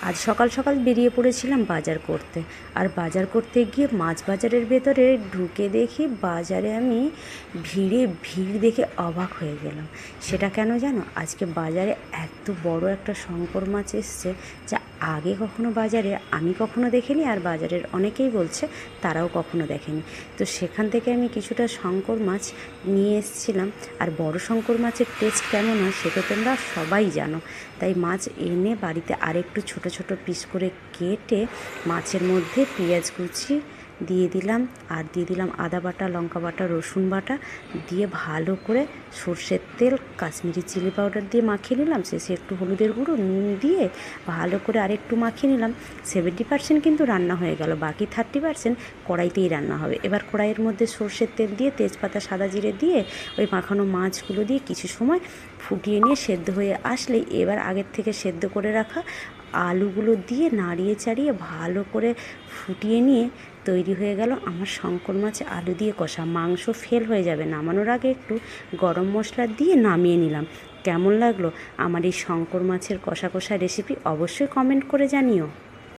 আজ সকাল সকাল বেরিয়ে পড়েছিলাম বাজার করতে। আর বাজার করতে গিয়ে মাছ বাজারের ভেতরে ঢুকে দেখি বাজারে আমি ভিড় দেখে অবাক হয়ে গেলাম। সেটা কেন জানো? আজকে বাজারে এত বড় একটা শঙ্কর মাছ এসছে, যা আগে কখনো বাজারে আমি কখনো দেখিনি, আর বাজারের অনেকেই বলছে তারাও কখনো দেখেনি। তো সেখান থেকে আমি কিছুটা শঙ্কর মাছ নিয়ে এসেছিলাম। আর বড় শঙ্কর মাছের টেস্ট কেমন হয় সেটা তোমরা সবাই জানো। তাই মাছ এনে বাড়িতে আরেকটু ছোট ছোট পিস করে কেটে মাছের মধ্যে পেঁয়াজ কুচি দিয়ে দিলাম, আর দিয়ে দিলাম আদা বাটা, লঙ্কা বাটা, রসুন বাটা দিয়ে ভালো করে সর্ষের তেল, কাশ্মীরি চিলি পাউডার দিয়ে মাখিয়ে নিলাম। শেষে একটু হলুদের গুঁড়ো, নুন দিয়ে ভালো করে আরেকটু মাখিয়ে নিলাম। 70% কিন্তু রান্না হয়ে গেল, বাকি 30% কড়াইতেই রান্না হবে। এবার কড়াইয়ের মধ্যে সর্ষের তেল দিয়ে তেজপাতা, সাদা জিরে দিয়ে ওই মাখানো মাছগুলো দিয়ে কিছু সময় ফুটিয়ে নিয়ে সেদ্ধ হয়ে আসলেই এবার আগের থেকে সেদ্ধ করে রাখা আলুগুলো দিয়ে নাড়িয়ে চাড়িয়ে ভালো করে ফুটিয়ে নিয়ে তৈরি হয়ে গেল আমার শঙ্কর মাছ আলু দিয়ে কষা। মাংস ফেল হয়ে যাবে, নামানোর আগে একটু গরম মশলা দিয়ে নামিয়ে নিলাম। কেমন লাগলো আমার এই শঙ্কর মাছের কষা কষা রেসিপি অবশ্যই কমেন্ট করে জানিও।